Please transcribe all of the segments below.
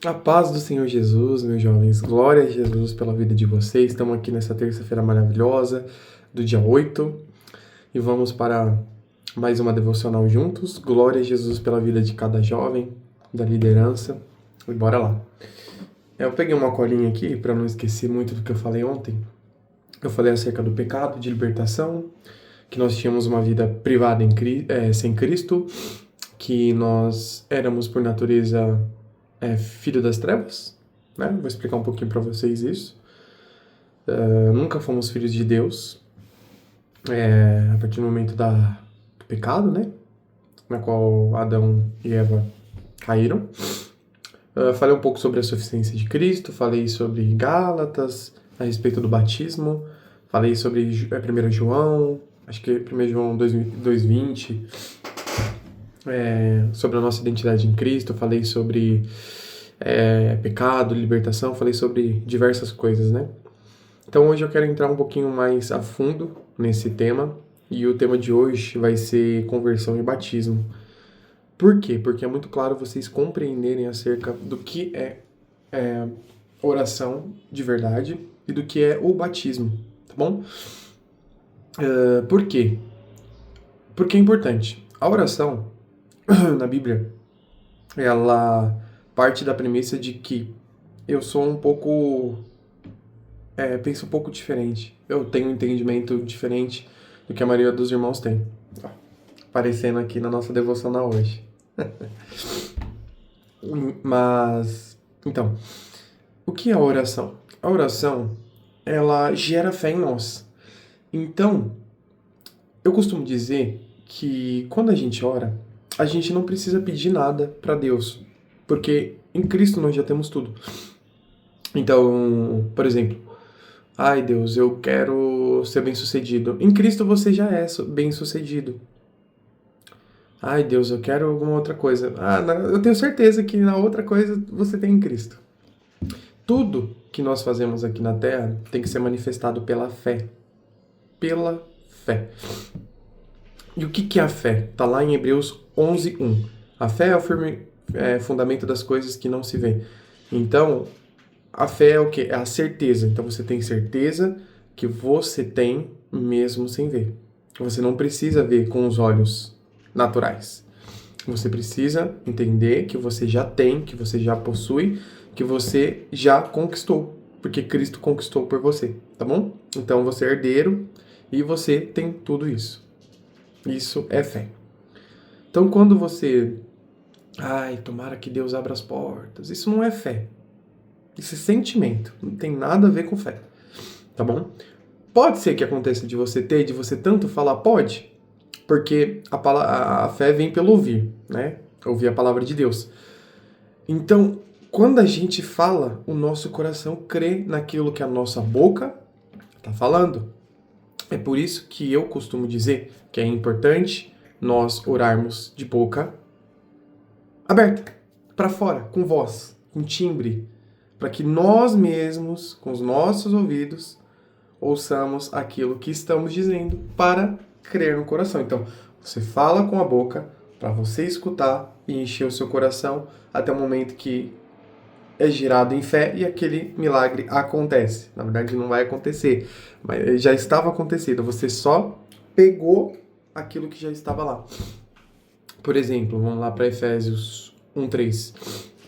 A paz do Senhor Jesus, meus jovens. Glória a Jesus pela vida de vocês. Estamos aqui nessa terça-feira maravilhosa do dia 8 e vamos para mais uma devocional juntos. Glória a Jesus pela vida de cada jovem, da liderança. E bora lá. Eu peguei uma colinha aqui para não esquecer muito do que eu falei ontem. Eu falei acerca do pecado, de libertação, que nós tínhamos uma vida privada sem Cristo, que nós éramos por natureza filho das trevas, né? Vou explicar um pouquinho para vocês isso. Nunca fomos filhos de Deus, a partir do momento do pecado, né? Na qual Adão e Eva caíram. Falei um pouco sobre a suficiência de Cristo, falei sobre Gálatas, a respeito do batismo, falei sobre 1 João, acho que 1 João 2:20, sobre a nossa identidade em Cristo, falei sobre pecado, libertação, falei sobre diversas coisas, né? Então hoje eu quero entrar um pouquinho mais a fundo nesse tema, e o tema de hoje vai ser conversão e batismo. Por quê? Porque é muito claro vocês compreenderem acerca do que é oração de verdade e do que é o batismo, tá bom? Por quê? Porque é importante. A oração na Bíblia, ela parte da premissa de que eu sou um pouco... penso um pouco diferente. Eu tenho um entendimento diferente do que a maioria dos irmãos tem. Aparecendo aqui na nossa devocional hoje. Mas, então, o que é a oração? A oração, ela gera fé em nós. Então, eu costumo dizer que quando a gente ora, a gente não precisa pedir nada para Deus, porque em Cristo nós já temos tudo. Então, por exemplo, ai Deus, eu quero ser bem-sucedido. Em Cristo você já é bem-sucedido. Ai Deus, eu quero alguma outra coisa. Eu tenho certeza que na outra coisa você tem em Cristo. Tudo que nós fazemos aqui na Terra tem que ser manifestado pela fé. Pela fé. E o que é a fé? Está lá em Hebreus 11:1. A fé é o fundamento das coisas que não se vê. Então, a fé é o quê? É a certeza. Então, você tem certeza que você tem mesmo sem ver. Você não precisa ver com os olhos naturais. Você precisa entender que você já tem, que você já possui, que você já conquistou. Porque Cristo conquistou por você, tá bom? Então, você é herdeiro e você tem tudo isso. Isso é fé. Então, quando você... tomara que Deus abra as portas. Isso não é fé. Isso é sentimento. Não tem nada a ver com fé. Tá bom? Pode ser que aconteça de você tanto falar? Pode. Porque a fé vem pelo ouvir, né? Ouvir a palavra de Deus. Então, quando a gente fala, o nosso coração crê naquilo que a nossa boca está falando. É por isso que eu costumo dizer que é importante nós orarmos de boca aberta, para fora, com voz, com timbre, para que nós mesmos, com os nossos ouvidos, ouçamos aquilo que estamos dizendo para crer no coração. Então, você fala com a boca para você escutar e encher o seu coração até o momento que é girado em fé e aquele milagre acontece. Na verdade, não vai acontecer, mas já estava acontecendo. Você só pegou aquilo que já estava lá. Por exemplo, vamos lá para Efésios 1:3.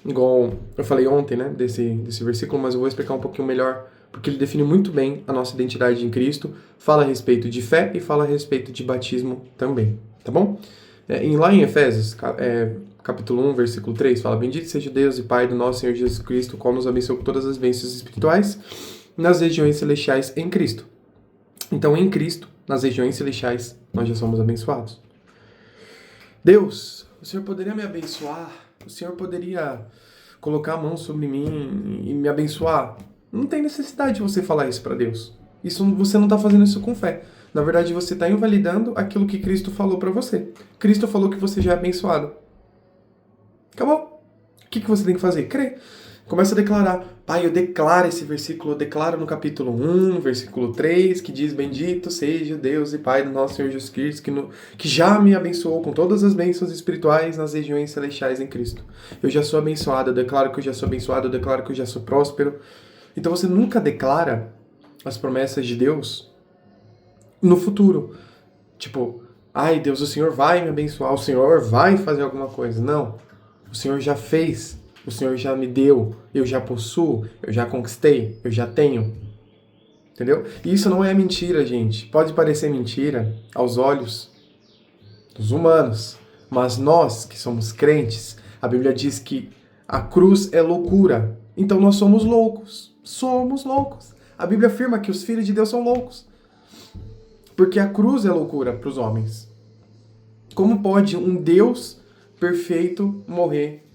Igual eu falei ontem, né, desse versículo, mas eu vou explicar um pouquinho melhor, porque ele define muito bem a nossa identidade em Cristo, fala a respeito de fé e fala a respeito de batismo também, tá bom? Lá em Efésios, capítulo 1, versículo 3, fala: Bendito seja Deus e Pai do nosso Senhor Jesus Cristo, o qual nos abençoou com todas as bênçãos espirituais nas regiões celestiais em Cristo. Então, em Cristo, nas regiões celestiais, nós já somos abençoados. Deus, o Senhor poderia me abençoar? O Senhor poderia colocar a mão sobre mim e me abençoar? Não tem necessidade de você falar isso para Deus. Você não está fazendo isso com fé. Na verdade, você está invalidando aquilo que Cristo falou para você. Cristo falou que você já é abençoado. Acabou. O que você tem que fazer? Crer. Começa a declarar. Pai, eu declaro esse versículo, eu declaro no capítulo 1, versículo 3, que diz: Bendito seja o Deus e Pai do nosso Senhor Jesus Cristo, que já me abençoou com todas as bênçãos espirituais nas regiões celestiais em Cristo. Eu já sou abençoado, eu declaro que eu já sou abençoado, eu declaro que eu já sou próspero. Então você nunca declara as promessas de Deus no futuro. Tipo, ai Deus, o Senhor vai me abençoar, o Senhor vai fazer alguma coisa. Não, o Senhor já fez. O Senhor já me deu, eu já possuo, eu já conquistei, eu já tenho. Entendeu? E isso não é mentira, gente. Pode parecer mentira aos olhos dos humanos, mas nós que somos crentes, a Bíblia diz que a cruz é loucura. Então nós somos loucos. Somos loucos. A Bíblia afirma que os filhos de Deus são loucos. Porque a cruz é loucura para os homens. Como pode um Deus perfeito morrer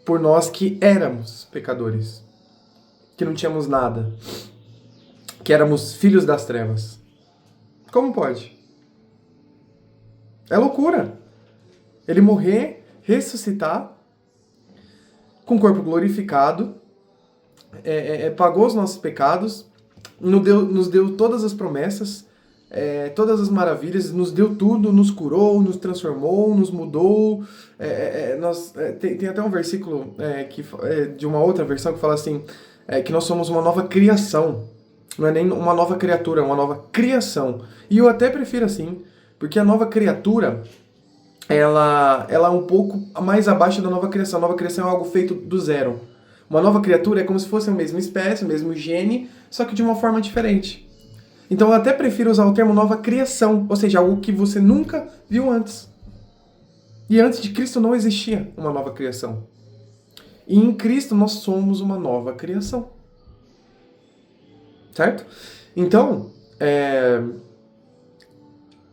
por nós que éramos pecadores, que não tínhamos nada, que éramos filhos das trevas? Como pode? É loucura. Ele morrer, ressuscitar, com o corpo glorificado, pagou os nossos pecados, nos deu todas as promessas, todas as maravilhas, nos deu tudo, nos curou, nos transformou, nos mudou. Tem até um versículo de uma outra versão que fala assim, que nós somos uma nova criação. Não é nem uma nova criatura, é uma nova criação. E eu até prefiro assim, porque a nova criatura, ela é um pouco mais abaixo da nova criação. A nova criação é algo feito do zero. Uma nova criatura é como se fosse a mesma espécie, o mesmo gene, só que de uma forma diferente. Então eu até prefiro usar o termo nova criação, ou seja, algo que você nunca viu antes. E antes de Cristo não existia uma nova criação. E em Cristo nós somos uma nova criação. Certo? Então,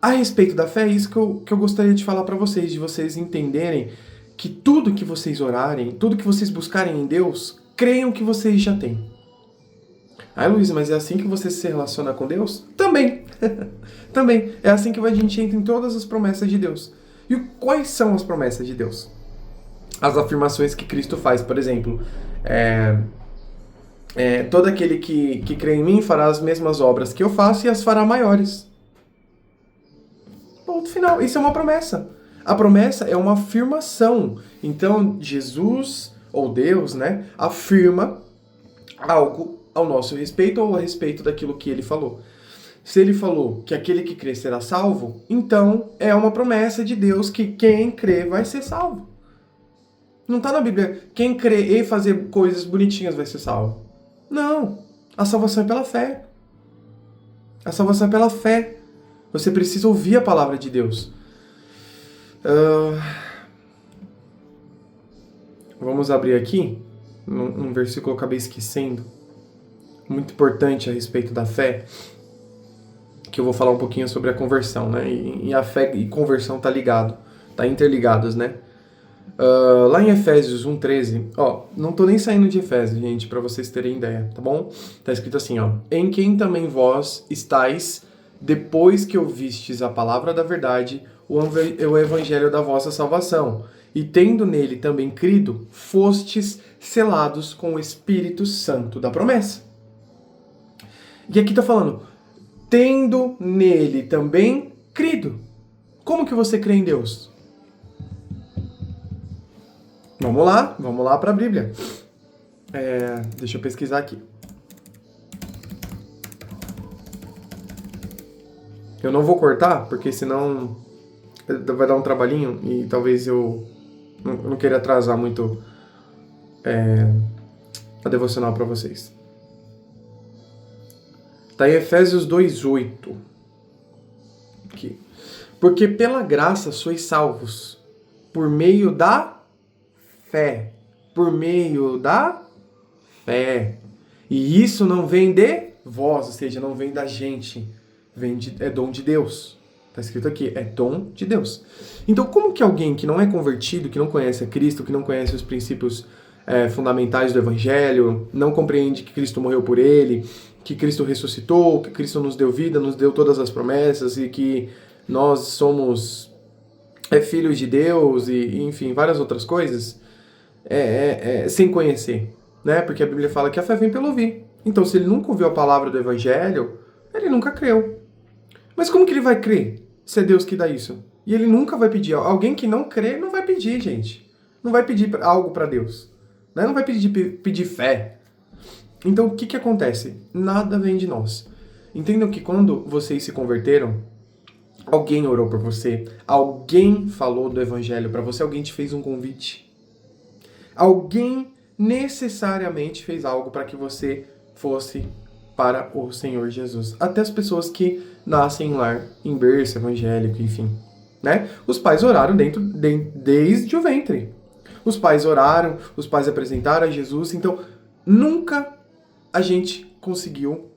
a respeito da fé, é isso que eu gostaria de falar para vocês, de vocês entenderem que tudo que vocês orarem, tudo que vocês buscarem em Deus, creiam que vocês já têm. Ah, Luiz, mas é assim que você se relaciona com Deus? Também. Também. É assim que a gente entra em todas as promessas de Deus. E quais são as promessas de Deus? As afirmações que Cristo faz, por exemplo. Todo aquele que crê em mim fará as mesmas obras que eu faço e as fará maiores. Ponto final. Isso é uma promessa. A promessa é uma afirmação. Então, Jesus, ou Deus, né, afirma algo ao nosso respeito ou a respeito daquilo que ele falou. Se ele falou que aquele que crê será salvo, então é uma promessa de Deus que quem crê vai ser salvo. Não está na Bíblia, quem crê e fazer coisas bonitinhas vai ser salvo. Não, a salvação é pela fé. A salvação é pela fé. Você precisa ouvir a palavra de Deus. Vamos abrir aqui um versículo que eu acabei esquecendo, muito importante a respeito da fé, que eu vou falar um pouquinho sobre a conversão, né? E a fé e conversão tá interligados, né? Lá em Efésios 1:13, não tô nem saindo de Efésios, gente, para vocês terem ideia, tá bom? Tá escrito assim, em quem também vós estáis, depois que ouvistes a palavra da verdade, o evangelho da vossa salvação, e tendo nele também crido, fostes selados com o Espírito Santo da promessa. E aqui tá falando, tendo nele também crido. Como que você crê em Deus? Vamos lá para a Bíblia. Deixa eu pesquisar aqui. Eu não vou cortar, porque senão vai dar um trabalhinho e talvez eu não queira atrasar muito a devocional para vocês. Está em Efésios 2:8. Aqui. Porque pela graça sois salvos, por meio da fé. Por meio da fé. E isso não vem de vós, ou seja, não vem da gente. É dom de Deus. Está escrito aqui, é dom de Deus. Então, como que alguém que não é convertido, que não conhece a Cristo, que não conhece os princípios fundamentais do Evangelho, não compreende que Cristo morreu por ele, que Cristo ressuscitou, que Cristo nos deu vida, nos deu todas as promessas e que nós somos filhos de Deus e enfim, várias outras coisas, sem conhecer, né? Porque a Bíblia fala que a fé vem pelo ouvir. Então, se ele nunca ouviu a palavra do Evangelho, ele nunca creu. Mas como que ele vai crer se é Deus que dá isso? E ele nunca vai pedir. Alguém que não crê não vai pedir, gente. Não vai pedir algo para Deus. Né? Não vai pedir fé. Então, o que acontece? Nada vem de nós. Entendam que quando vocês se converteram, alguém orou por você, alguém falou do Evangelho para você, alguém te fez um convite. Alguém necessariamente fez algo para que você fosse para o Senhor Jesus. Até as pessoas que nascem em lar, em berço evangélico, enfim. Né? Os pais oraram desde o ventre. Os pais oraram, os pais apresentaram a Jesus. Então, nunca a gente conseguiu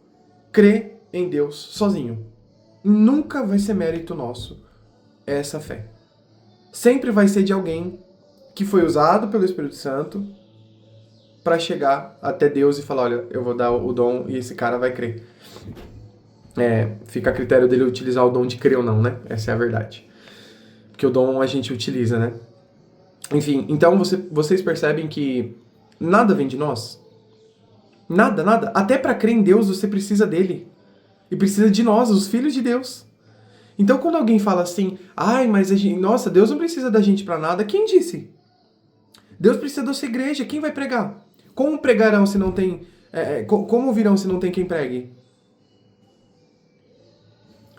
crer em Deus sozinho. Nunca vai ser mérito nosso essa fé. Sempre vai ser de alguém que foi usado pelo Espírito Santo para chegar até Deus e falar, olha, eu vou dar o dom e esse cara vai crer. Fica a critério dele utilizar o dom de crer ou não, né? Essa é a verdade. Porque o dom a gente utiliza, né? Enfim, então vocês percebem que nada vem de nós. Nada, nada. Até para crer em Deus você precisa dele. E precisa de nós, os filhos de Deus. Então quando alguém fala assim, ai, mas nossa, Deus não precisa da gente para nada, quem disse? Deus precisa da sua igreja, quem vai pregar? Como pregarão se não tem... como virão se não tem quem pregue?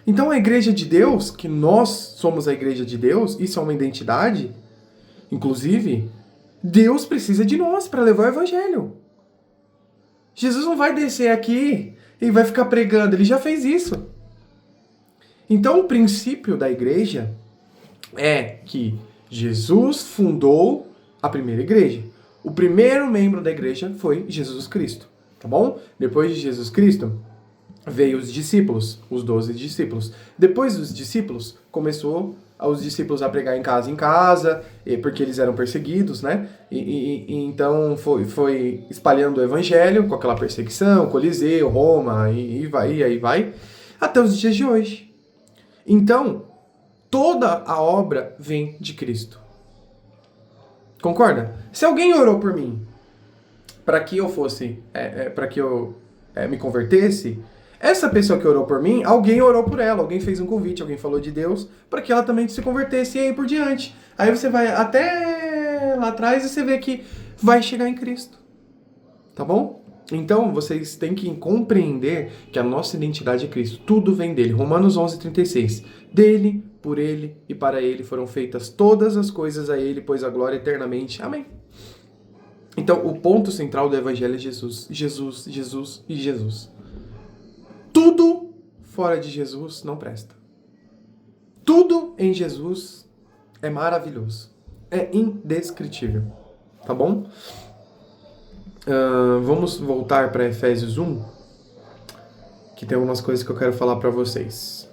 Então a igreja de Deus, que nós somos a igreja de Deus, isso é uma identidade, inclusive, Deus precisa de nós para levar o evangelho. Jesus não vai descer aqui e vai ficar pregando, ele já fez isso. Então o princípio da igreja é que Jesus fundou a primeira igreja. O primeiro membro da igreja foi Jesus Cristo, tá bom? Depois de Jesus Cristo, veio os discípulos, os 12 discípulos. Depois dos discípulos, começou os discípulos a pregar em casa, porque eles eram perseguidos, né? E então foi espalhando o evangelho com aquela perseguição, Coliseu, Roma, e aí vai, até os dias de hoje. Então, toda a obra vem de Cristo. Concorda? Se alguém orou por mim para que eu fosse, para que eu me convertesse, essa pessoa que orou por mim, alguém orou por ela, alguém fez um convite, alguém falou de Deus para que ela também se convertesse e aí por diante. Aí você vai até lá atrás e você vê que vai chegar em Cristo. Tá bom? Então vocês têm que compreender que a nossa identidade é Cristo. Tudo vem dele. Romanos 11:36. Dele, por ele e para ele foram feitas todas as coisas a ele, pois a glória eternamente. Amém. Então o ponto central do evangelho é Jesus. Jesus, Jesus e Jesus. Tudo fora de Jesus não presta. Tudo em Jesus é maravilhoso. É indescritível. Tá bom? Vamos voltar para Efésios 1, que tem algumas coisas que eu quero falar para vocês.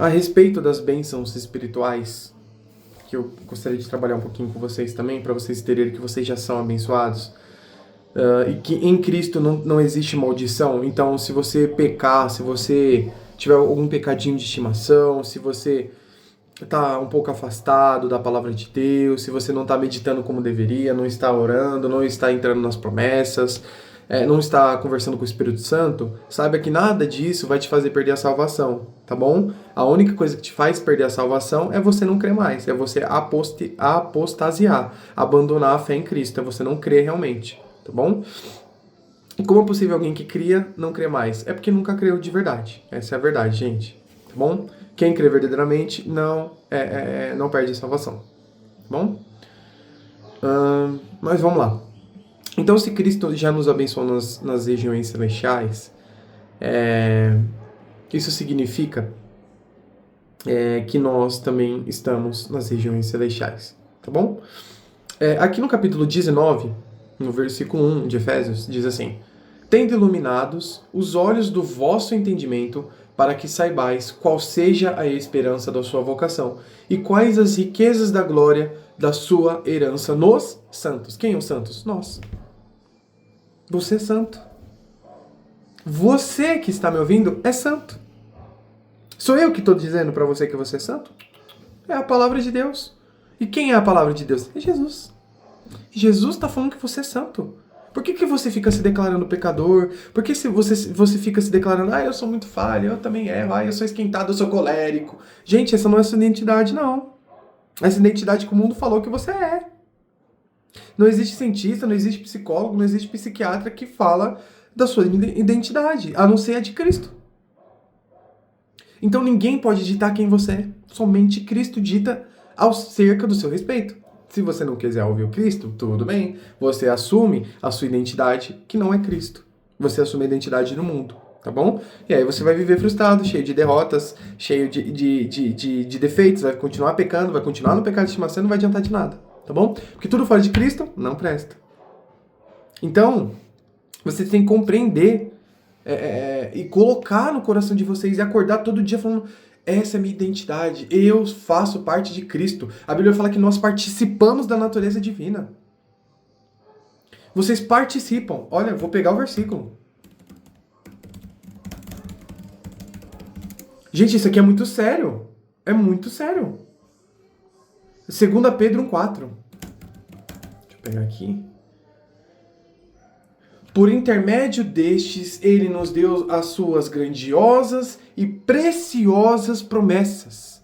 A respeito das bênçãos espirituais, que eu gostaria de trabalhar um pouquinho com vocês também, para vocês entenderem que vocês já são abençoados. E que em Cristo não existe maldição. Então, se você pecar, se você tiver algum pecadinho de estimação, se você está um pouco afastado da palavra de Deus, se você não está meditando como deveria, não está orando, não está entrando nas promessas, não está conversando com o Espírito Santo, saiba que nada disso vai te fazer perder a salvação, tá bom? A única coisa que te faz perder a salvação é você não crer mais, é você apostasiar, abandonar a fé em Cristo, é você não crer realmente. Tá bom? E como é possível alguém que cria não crer mais? É porque nunca creu de verdade. Essa é a verdade, gente. Tá bom? Quem crê verdadeiramente não perde a salvação. Tá bom? Mas vamos lá. Então, se Cristo já nos abençoou nas regiões celestiais, isso significa que nós também estamos nas regiões celestiais. Tá bom? Aqui no capítulo 19... no versículo 1 de Efésios, diz assim: tendo iluminados os olhos do vosso entendimento, para que saibais qual seja a esperança da sua vocação, e quais as riquezas da glória da sua herança nos santos. Quem é os santos? Nós. Você é santo. Você que está me ouvindo é santo. Sou eu que estou dizendo para você que você é santo? É a palavra de Deus. E quem é a palavra de Deus? É Jesus. Jesus está falando que você é santo. Por que você fica se declarando pecador? Por que você fica se declarando, eu sou muito falho, eu também erro, eu sou esquentado, eu sou colérico? Gente, essa não é a sua identidade, não. Essa identidade que o mundo falou que você é. Não existe cientista, não existe psicólogo, não existe psiquiatra que fala da sua identidade, a não ser a de Cristo. Então ninguém pode ditar quem você é. Somente Cristo dita acerca do seu respeito. Se você não quiser ouvir o Cristo, tudo bem. Você assume a sua identidade, que não é Cristo. Você assume a identidade do mundo, tá bom? E aí você vai viver frustrado, cheio de derrotas, cheio de defeitos, vai continuar pecando, vai continuar no pecado de estimação, não vai adiantar de nada, tá bom? Porque tudo fora de Cristo não presta. Então, você tem que compreender e colocar no coração de vocês e acordar todo dia falando: essa é a minha identidade, eu faço parte de Cristo. A Bíblia fala que nós participamos da natureza divina. Vocês participam. Olha, vou pegar o versículo. Gente, isso aqui é muito sério. É muito sério. 2 Pedro 1,4. Deixa eu pegar aqui. Por intermédio destes, ele nos deu as suas grandiosas e preciosas promessas,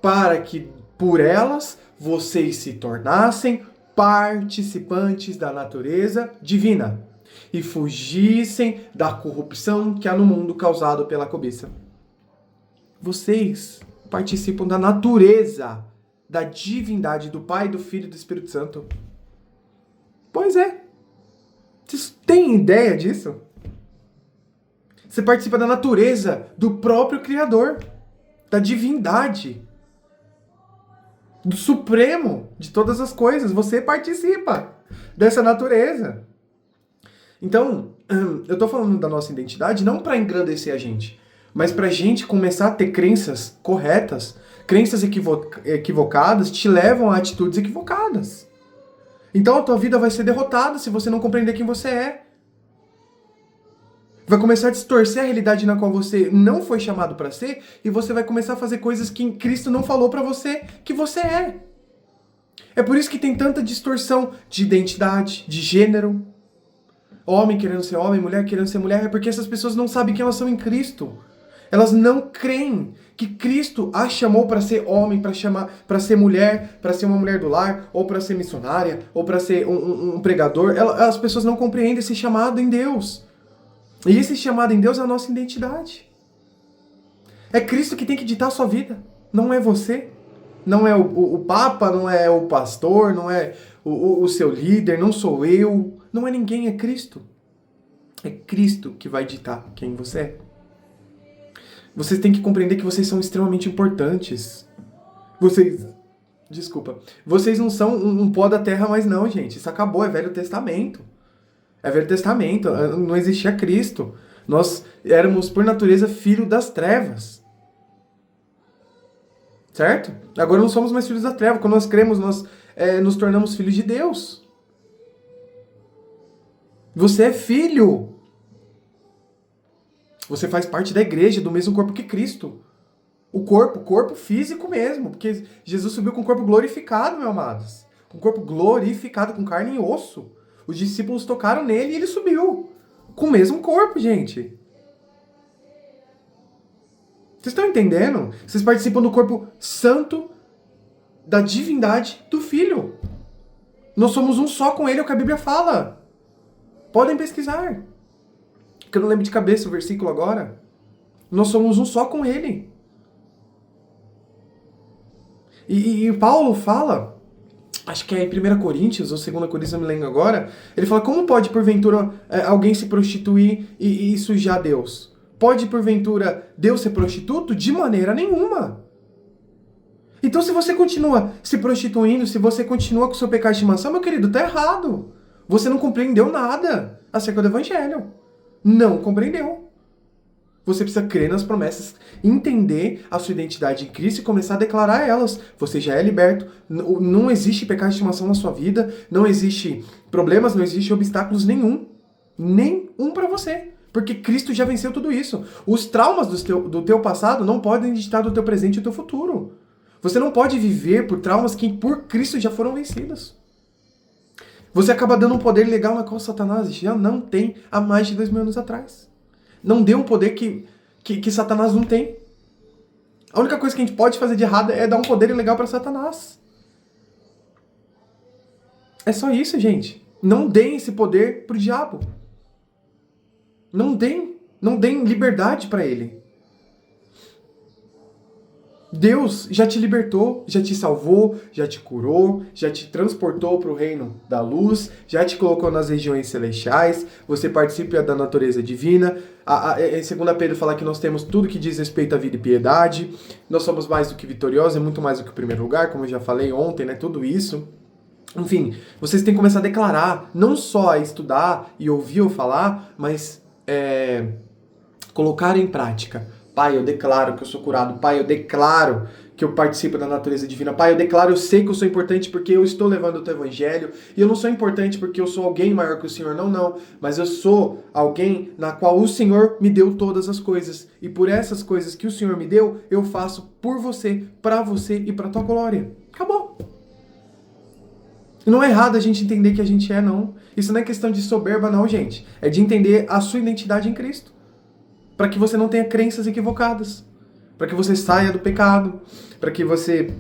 para que por elas vocês se tornassem participantes da natureza divina e fugissem da corrupção que há no mundo causado pela cobiça. Vocês participam da natureza, da divindade do Pai, do Filho e do Espírito Santo. Pois é. Vocês têm ideia disso? Você participa da natureza do próprio Criador, da divindade, do Supremo de todas as coisas. Você participa dessa natureza. Então, eu tô falando da nossa identidade não para engrandecer a gente, mas pra gente começar a ter crenças corretas, crenças equivocadas te levam a atitudes equivocadas. Então a tua vida vai ser derrotada se você não compreender quem você é. Vai começar a distorcer a realidade na qual você não foi chamado para ser, e você vai começar a fazer coisas que Cristo não falou para você que você é. É por isso que tem tanta distorção de identidade, de gênero. Homem querendo ser homem, mulher querendo ser mulher, é porque essas pessoas não sabem quem elas são em Cristo. Elas não creem que Cristo a chamou para ser homem, para ser mulher, para ser uma mulher do lar, ou para ser missionária, ou para ser um pregador. As pessoas não compreendem esse chamado em Deus. E esse chamado em Deus é a nossa identidade. É Cristo que tem que ditar a sua vida, não é você. Não é o Papa, não é o pastor, não é o seu líder, não sou eu. Não é ninguém, é Cristo. É Cristo que vai ditar quem você é. Vocês têm que compreender que vocês são extremamente importantes. Vocês não são um pó da terra mais não, gente. Isso acabou, é Velho Testamento. É Velho Testamento, não existia Cristo. Nós éramos, por natureza, filho das trevas. Certo? Agora não somos mais filhos da treva. Quando nós cremos, nós nos tornamos filhos de Deus. Você é filho. Você faz parte da igreja, do mesmo corpo que Cristo. O corpo físico mesmo. Porque Jesus subiu com o corpo glorificado, meus amados. Com o corpo glorificado, com carne e osso. Os discípulos tocaram nele e ele subiu. Com o mesmo corpo, gente. Vocês estão entendendo? Vocês participam do corpo santo da divindade do Filho. Nós somos um só com ele, é o que a Bíblia fala. Podem pesquisar. Que eu não lembro de cabeça o versículo agora. Nós somos um só com ele. E Paulo fala, acho que é em 1 Coríntios ou 2 Coríntios, não me lembro agora, ele fala, como pode porventura alguém se prostituir e sujar Deus? Pode porventura Deus ser prostituto? De maneira nenhuma. Então se você continua se prostituindo, se você continua com o seu pecado de estimação, meu querido, tá errado. Você não compreendeu nada acerca do Evangelho. Não compreendeu. Você precisa crer nas promessas, entender a sua identidade em Cristo e começar a declarar elas. Você já é liberto, não existe pecado de estimação na sua vida, não existe problemas, não existe obstáculos nenhum. Nenhum para você. Porque Cristo já venceu tudo isso. Os traumas do teu passado não podem ditar do teu presente e do teu futuro. Você não pode viver por traumas que por Cristo já foram vencidos. Você acaba dando um poder legal na qual Satanás já não tem há mais de 2000 anos atrás. Não dê um poder que Satanás não tem. A única coisa que a gente pode fazer de errado é dar um poder ilegal para Satanás. É só isso, gente. Não deem esse poder pro diabo. Não deem. Não deem liberdade para ele. Deus já te libertou, já te salvou, já te curou, já te transportou para o reino da luz, já te colocou nas regiões celestiais, você participa da natureza divina. Em 2 Pedro fala que nós temos tudo que diz respeito à vida e piedade, nós somos mais do que vitoriosos, é muito mais do que o primeiro lugar, como eu já falei ontem, né? Tudo isso. Enfim, vocês têm que começar a declarar, não só a estudar e ouvir ou falar, mas colocar em prática. Pai, eu declaro que eu sou curado. Pai, eu declaro que eu participo da natureza divina. Pai, eu declaro, eu sei que eu sou importante porque eu estou levando o teu evangelho. E eu não sou importante porque eu sou alguém maior que o Senhor. Não, não. Mas eu sou alguém na qual o Senhor me deu todas as coisas. E por essas coisas que o Senhor me deu, eu faço por você, para você e para tua glória. Acabou. E não é errado a gente entender que a gente é, não. Isso não é questão de soberba, não, gente. É de entender a sua identidade em Cristo. Para que você não tenha crenças equivocadas, para que você saia do pecado, para que você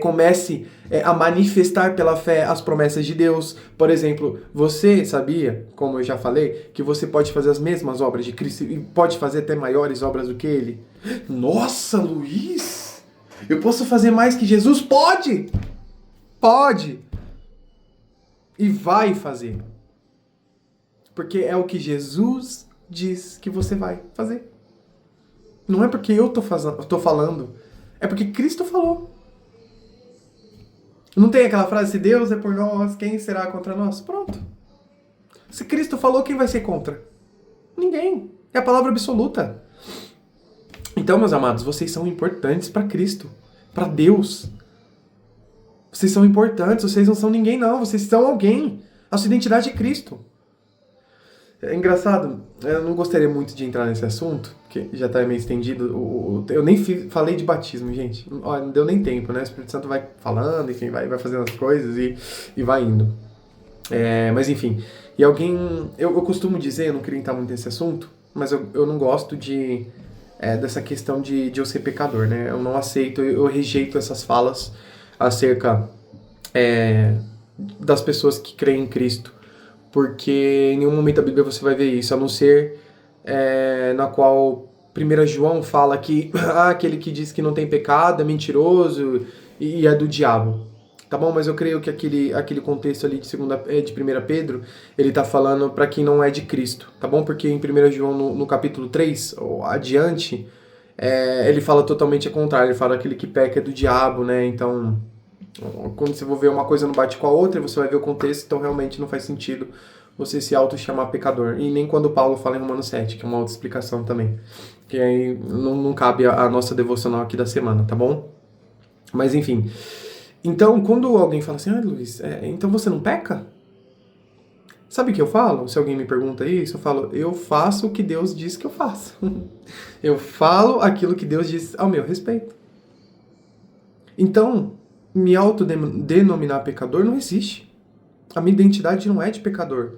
comece a manifestar pela fé as promessas de Deus. Por exemplo, você sabia, como eu já falei, que você pode fazer as mesmas obras de Cristo e pode fazer até maiores obras do que Ele? Nossa, Luiz! Eu posso fazer mais que Jesus? Pode! Pode! E vai fazer. Porque é o que Jesus diz que você vai fazer. Não é porque eu tô falando, é porque Cristo falou. Não tem aquela frase, se Deus é por nós, quem será contra nós? Pronto. Se Cristo falou, quem vai ser contra? Ninguém. É a palavra absoluta. Então, meus amados, vocês são importantes para Cristo, para Deus. Vocês são importantes, vocês não são ninguém, não. Vocês são alguém. A sua identidade é Cristo. É engraçado, eu não gostaria muito de entrar nesse assunto, porque já está meio estendido. Eu nem falei de batismo, gente. Não deu nem tempo, né? O Espírito Santo vai falando, enfim, vai fazendo as coisas e vai indo. Mas enfim, e alguém... Eu costumo dizer, eu não queria entrar muito nesse assunto, mas eu não gosto dessa questão de eu ser pecador, né? Eu não aceito, eu rejeito essas falas acerca das pessoas que creem em Cristo. Porque em nenhum momento da Bíblia você vai ver isso, a não ser na qual 1 João fala que aquele que diz que não tem pecado é mentiroso e é do diabo. Tá bom? Mas eu creio que aquele contexto ali de 1 Pedro, ele tá falando para quem não é de Cristo, tá bom? Porque em 1 João, no capítulo 3, ou adiante, ele fala totalmente ao contrário, ele fala que aquele que peca é do diabo, né? Então... quando você for ver uma coisa não bate com a outra, você vai ver o contexto, então realmente não faz sentido você se auto-chamar pecador. E nem quando Paulo fala em Romanos 7, que é uma outra explicação também. Que aí não cabe a nossa devocional aqui da semana, tá bom? Mas enfim. Então, quando alguém fala assim, Luiz, então você não peca? Sabe o que eu falo? Se alguém me pergunta isso, eu falo, eu faço o que Deus diz que eu faço. Eu falo aquilo que Deus diz ao meu respeito. Então... me autodenominar pecador não existe. A minha identidade não é de pecador.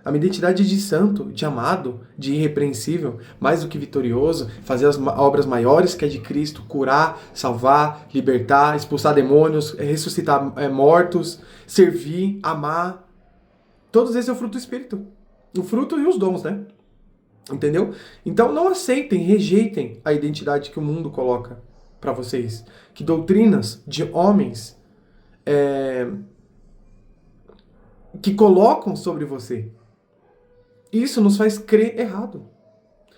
A minha identidade é de santo, de amado, de irrepreensível, mais do que vitorioso, fazer as obras maiores que é de Cristo, curar, salvar, libertar, expulsar demônios, ressuscitar mortos, servir, amar. Todos esses é o fruto do Espírito. O fruto e os dons, né? Entendeu? Então não aceitem, rejeitem a identidade que o mundo coloca para vocês, que doutrinas de homens que colocam sobre você. Isso nos faz crer errado.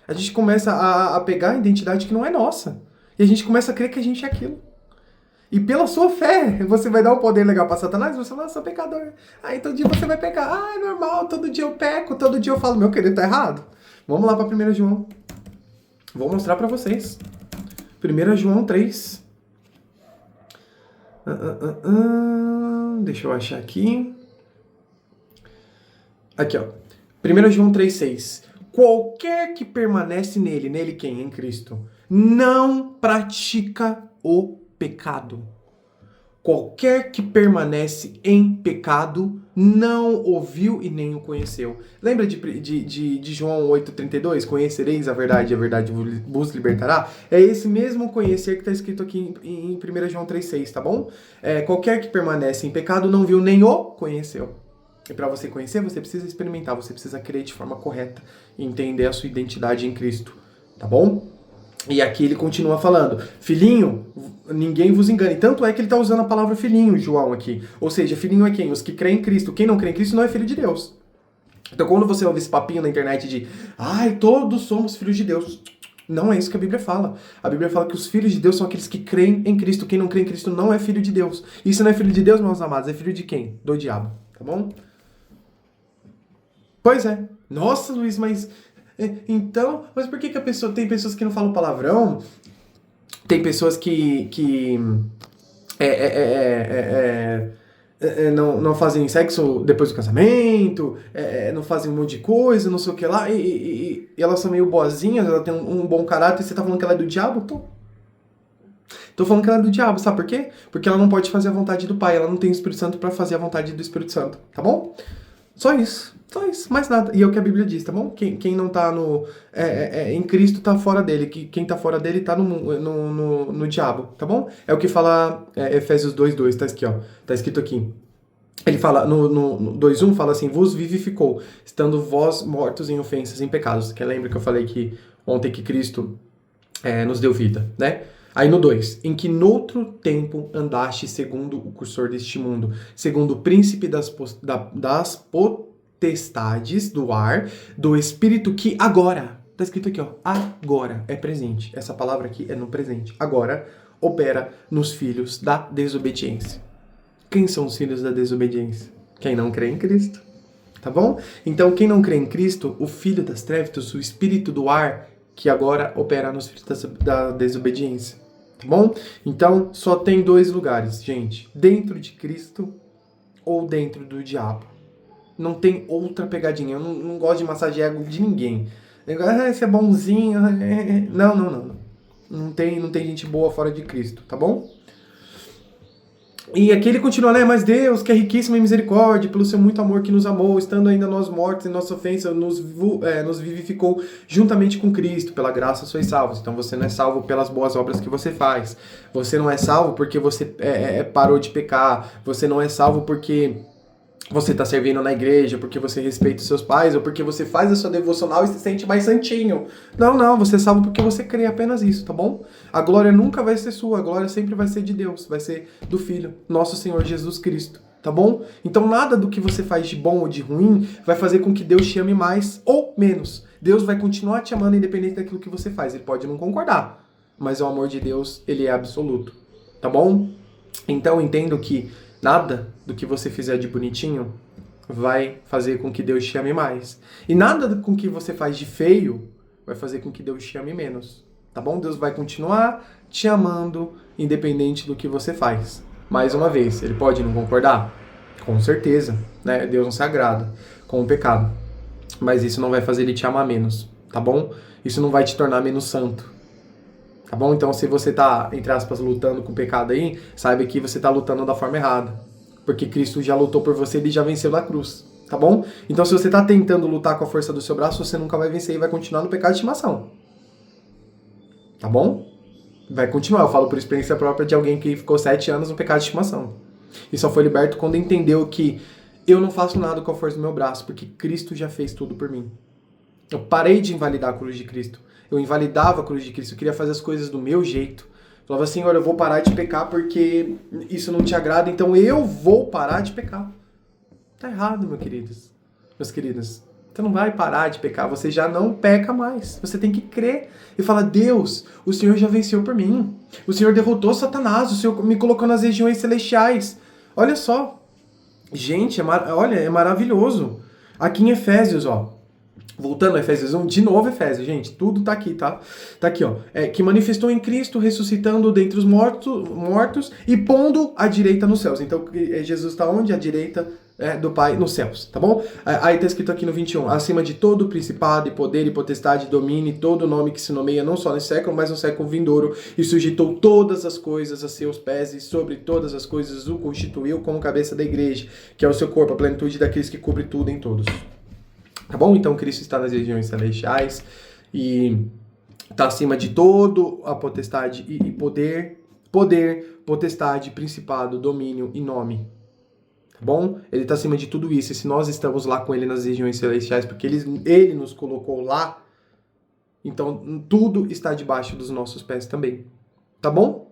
A gente começa a pegar a identidade que não é nossa. E a gente começa a crer que a gente é aquilo. E pela sua fé, você vai dar um poder legal para Satanás, você vai, sou pecador. Aí todo dia você vai pecar. É normal, todo dia eu peco, todo dia eu falo, meu querido, tá errado. Vamos lá para 1 João. Vou mostrar para vocês. 1 João 3. Deixa eu achar aqui. Aqui, ó. 1 João 3,6. Qualquer que permanece nele quem? Em Cristo, não pratica o pecado. Qualquer que permanece em pecado não ouviu e nem o conheceu. Lembra de João 8,32? Conhecereis a verdade vos libertará? É esse mesmo conhecer que está escrito aqui em 1 João 3,6, tá bom? Qualquer que permanece em pecado não viu nem o conheceu. E para você conhecer, você precisa experimentar, você precisa crer de forma correta e entender a sua identidade em Cristo, tá bom? E aqui ele continua falando, filhinho, ninguém vos engane. Tanto é que ele está usando a palavra filhinho, João, aqui. Ou seja, filhinho é quem? Os que creem em Cristo. Quem não crê em Cristo não é filho de Deus. Então quando você ouve esse papinho na internet de todos somos filhos de Deus. Não é isso que a Bíblia fala. A Bíblia fala que os filhos de Deus são aqueles que creem em Cristo. Quem não crê em Cristo não é filho de Deus. E se não é filho de Deus, meus amados, é filho de quem? Do diabo, tá bom? Pois é. Nossa, Luiz, mas... Então, mas por que a pessoa... Tem pessoas que não falam palavrão, tem pessoas que não fazem sexo depois do casamento, não fazem um monte de coisa, não sei o que lá, e elas são meio boazinhas, ela tem um bom caráter, e você tá falando que ela é do diabo? Tô falando que ela é do diabo, sabe por quê? Porque ela não pode fazer a vontade do Pai, ela não tem o Espírito Santo pra fazer a vontade do Espírito Santo, tá bom? Só isso, mais nada. E é o que a Bíblia diz, tá bom? Quem não tá em Cristo tá fora dele. Quem tá fora dele tá no diabo, tá bom? É o que fala Efésios 2:2, tá escrito aqui. Ele fala, no 2:1 fala assim, vos vivificou, estando vós mortos em ofensas e em pecados. Que lembra que eu falei que ontem que Cristo nos deu vida, né? Aí no 2, em que noutro tempo andaste segundo o cursor deste mundo, segundo o príncipe das potestades do ar, do espírito que agora, tá escrito aqui, agora, é presente. Essa palavra aqui é no presente. Agora opera nos filhos da desobediência. Quem são os filhos da desobediência? Quem não crê em Cristo, tá bom? Então quem não crê em Cristo, o filho das trevas, o espírito do ar, que agora opera nos filhos da desobediência. Tá bom? Então, só tem 2 lugares, gente. Dentro de Cristo ou dentro do diabo. Não tem outra pegadinha. Eu não gosto de massagear ego de ninguém. Você é bonzinho. Não. Não tem gente boa fora de Cristo, tá bom? E aqui ele continua, né? Mas Deus, que é riquíssimo em misericórdia, pelo seu muito amor que nos amou, estando ainda nós mortos em nossa ofensa, nos vivificou juntamente com Cristo, pela graça sois salvos. Então você não é salvo pelas boas obras que você faz. Você não é salvo porque você parou de pecar. Você não é salvo porque você está servindo na igreja, porque você respeita os seus pais, ou porque você faz a sua devocional e se sente mais santinho. Não, você é salvo porque você crê, apenas isso, tá bom? A glória nunca vai ser sua, a glória sempre vai ser de Deus, vai ser do Filho, nosso Senhor Jesus Cristo, tá bom? Então nada do que você faz de bom ou de ruim vai fazer com que Deus te ame mais ou menos. Deus vai continuar te amando independente daquilo que você faz, ele pode não concordar, mas o amor de Deus, ele é absoluto, tá bom? Então entendo que nada do que você fizer de bonitinho vai fazer com que Deus te ame mais. E nada com que você faz de feio vai fazer com que Deus te ame menos. Tá bom? Deus vai continuar te amando, independente do que você faz. Mais uma vez, ele pode não concordar? Com certeza, né? Deus não se agrada com o pecado. Mas isso não vai fazer ele te amar menos, tá bom? Isso não vai te tornar menos santo. Tá bom? Então, se você tá, entre aspas, lutando com o pecado aí, saiba que você tá lutando da forma errada. Porque Cristo já lutou por você, ele já venceu na cruz. Tá bom? Então, se você tá tentando lutar com a força do seu braço, você nunca vai vencer e vai continuar no pecado de estimação. Tá bom? Vai continuar. Eu falo por experiência própria de alguém que ficou 7 anos no pecado de estimação. E só foi liberto quando entendeu que eu não faço nada com a força do meu braço, porque Cristo já fez tudo por mim. Eu parei de invalidar a cruz de Cristo. Eu invalidava a cruz de Cristo, eu queria fazer as coisas do meu jeito. Eu falava assim, olha, eu vou parar de pecar porque isso não te agrada, então eu vou parar de pecar. Tá errado, meus queridos. Você não vai parar de pecar, você já não peca mais. Você tem que crer e falar, Deus, o Senhor já venceu por mim. O Senhor derrotou Satanás, o Senhor me colocou nas regiões celestiais. Olha só. Gente, olha, é maravilhoso. Aqui em Efésios, ó. Voltando a Efésios 1, de novo Efésios, gente, tudo tá aqui, tá? Tá aqui, ó. Que manifestou em Cristo, ressuscitando dentre os mortos e pondo à direita nos céus. Então, Jesus está onde? À direita do Pai nos céus, tá bom? Aí tá escrito aqui no 21, acima de todo principado e poder e potestade, domine todo nome que se nomeia não só nesse século, mas no século vindouro, e sujeitou todas as coisas a seus pés, e sobre todas as coisas o constituiu como cabeça da igreja, que é o seu corpo, a plenitude daqueles que cobre tudo em todos. Tá bom? Então Cristo está nas regiões celestiais e está acima de todo a potestade e poder, potestade, principado, domínio e nome. Tá bom? Ele está acima de tudo isso. E se nós estamos lá com ele nas regiões celestiais, porque ele nos colocou lá, então tudo está debaixo dos nossos pés também. Tá bom?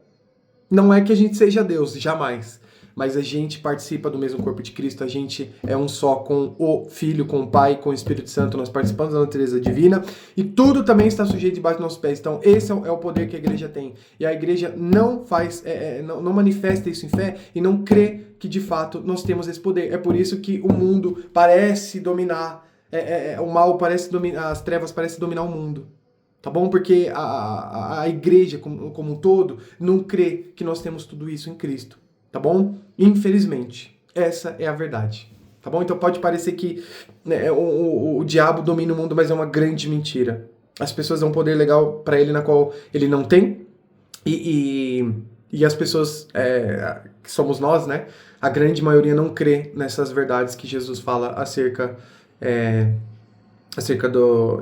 Não é que a gente seja Deus, jamais. Mas a gente participa do mesmo corpo de Cristo, a gente é um só com o Filho, com o Pai, com o Espírito Santo, nós participamos da natureza divina e tudo também está sujeito debaixo dos nossos pés. Então esse é o poder que a igreja tem. E a igreja não faz, não manifesta isso em fé e não crê que de fato nós temos esse poder. É por isso que o mundo parece dominar, o mal parece dominar, as trevas parecem dominar o mundo. Tá bom? Porque a igreja como um todo não crê que nós temos tudo isso em Cristo. Tá bom? Infelizmente, essa é a verdade. Tá bom? Então pode parecer que o diabo domina o mundo, mas é uma grande mentira. As pessoas dão um poder legal para ele na qual ele não tem. E as pessoas, que somos nós, né? A grande maioria não crê nessas verdades que Jesus fala acerca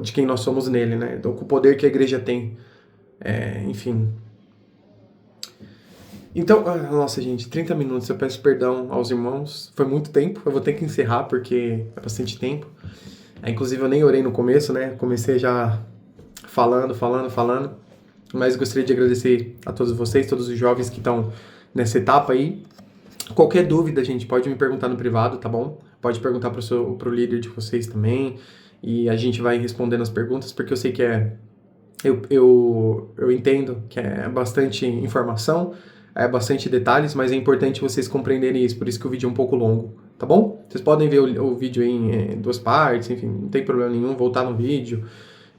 de quem nós somos nele, né? Do poder que a igreja tem. Enfim. Então, nossa gente, 30 minutos, eu peço perdão aos irmãos, foi muito tempo, eu vou ter que encerrar porque é bastante tempo. Inclusive eu nem orei no começo, né, comecei já falando, mas gostaria de agradecer a todos vocês, todos os jovens que estão nessa etapa aí. Qualquer dúvida, gente, pode me perguntar no privado, tá bom? Pode perguntar pro líder de vocês também, e a gente vai respondendo as perguntas, porque eu sei que eu entendo que é bastante informação, bastante detalhes, mas é importante vocês compreenderem isso, por isso que o vídeo é um pouco longo, tá bom? Vocês podem ver o vídeo aí em 2 partes, enfim, não tem problema nenhum, voltar no vídeo,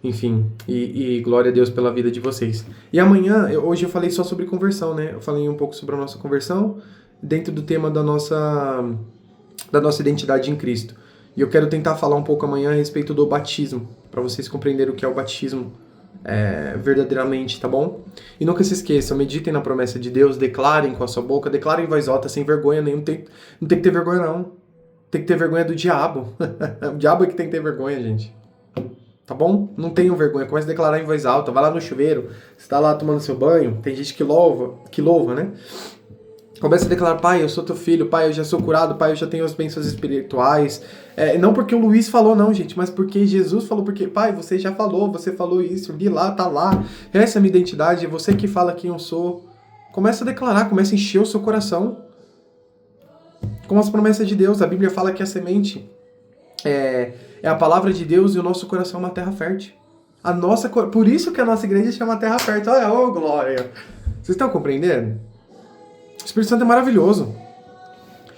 enfim, e glória a Deus pela vida de vocês. E amanhã, hoje eu falei só sobre conversão, né? Eu falei um pouco sobre a nossa conversão, dentro do tema da nossa identidade em Cristo. E eu quero tentar falar um pouco amanhã a respeito do batismo, para vocês compreenderem o que é o batismo verdadeiramente, tá bom? E nunca se esqueçam, meditem na promessa de Deus, declarem com a sua boca, declarem em voz alta, sem vergonha nenhuma, não tem que ter vergonha não, tem que ter vergonha do diabo, o diabo é que tem que ter vergonha, gente, tá bom? Não tenham vergonha, comece a declarar em voz alta, vai lá no chuveiro, você tá lá tomando seu banho, tem gente que louva, né? Começa a declarar, Pai, eu sou teu filho, Pai, eu já sou curado, Pai, eu já tenho as bênçãos espirituais. Não porque o Luiz falou não, gente, mas porque Jesus falou, porque, Pai, você já falou, você falou isso, vi lá, tá lá, essa é a minha identidade, é você que fala quem eu sou. Começa a declarar, começa a encher o seu coração com as promessas de Deus. A Bíblia fala que a semente é a palavra de Deus e o nosso coração é uma terra fértil. Por isso que a nossa igreja chama terra fértil. Olha, ô glória! Vocês estão compreendendo? O Espírito Santo é maravilhoso.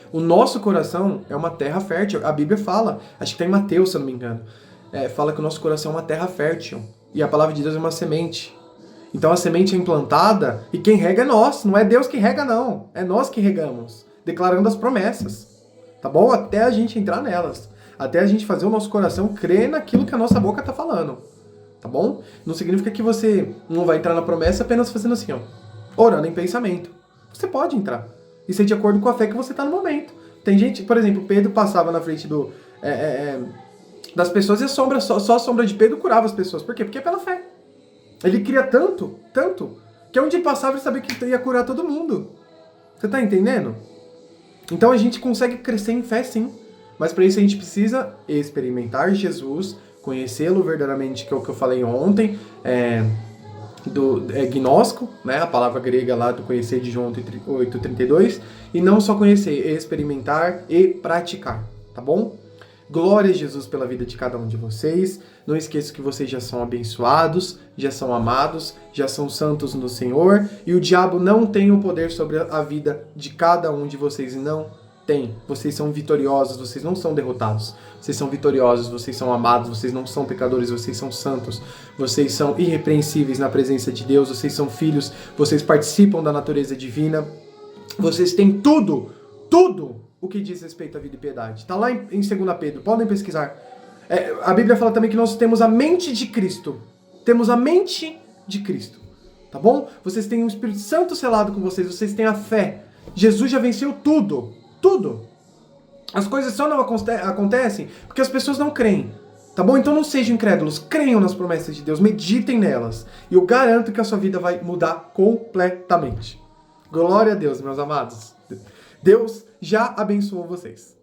O nosso coração é uma terra fértil. A Bíblia fala, acho que está em Mateus, se eu não me engano, fala que o nosso coração é uma terra fértil. E a palavra de Deus é uma semente. Então a semente é implantada e quem rega é nós. Não é Deus que rega, não. É nós que regamos, declarando as promessas. Tá bom? Até a gente entrar nelas. Até a gente fazer o nosso coração crer naquilo que a nossa boca está falando. Tá bom? Não significa que você não vai entrar na promessa apenas fazendo assim, ó, orando em pensamento. Você pode entrar. Isso é de acordo com a fé que você está no momento. Tem gente, por exemplo, Pedro passava na frente das pessoas e só a sombra de Pedro curava as pessoas. Por quê? Porque é pela fé. Ele cria tanto, que onde ele passava ele sabia que ia curar todo mundo. Você está entendendo? Então a gente consegue crescer em fé sim. Mas para isso a gente precisa experimentar Jesus, conhecê-lo verdadeiramente, que é o que eu falei ontem, gnóstico, né, a palavra grega lá do conhecer de João 8:32, e não só conhecer, experimentar e praticar, tá bom? Glória a Jesus pela vida de cada um de vocês. Não esqueça que vocês já são abençoados, já são amados, já são santos no Senhor, e o diabo não tem o poder sobre a vida de cada um de vocês, não tem. Vocês são vitoriosos, vocês não são derrotados. Vocês são vitoriosos, vocês são amados, vocês não são pecadores, vocês são santos. Vocês são irrepreensíveis na presença de Deus, vocês são filhos, vocês participam da natureza divina. Vocês têm tudo o que diz respeito à vida e piedade. Está lá em 2 Pedro, podem pesquisar. A Bíblia fala também que nós temos a mente de Cristo. Temos a mente de Cristo. Tá bom? Vocês têm o Espírito Santo selado com vocês, vocês têm a fé. Jesus já venceu tudo. Tudo. As coisas só não acontecem porque as pessoas não creem. Tá bom? Então não sejam incrédulos. Creiam nas promessas de Deus. Meditem nelas. E eu garanto que a sua vida vai mudar completamente. Glória a Deus, meus amados. Deus já abençoou vocês.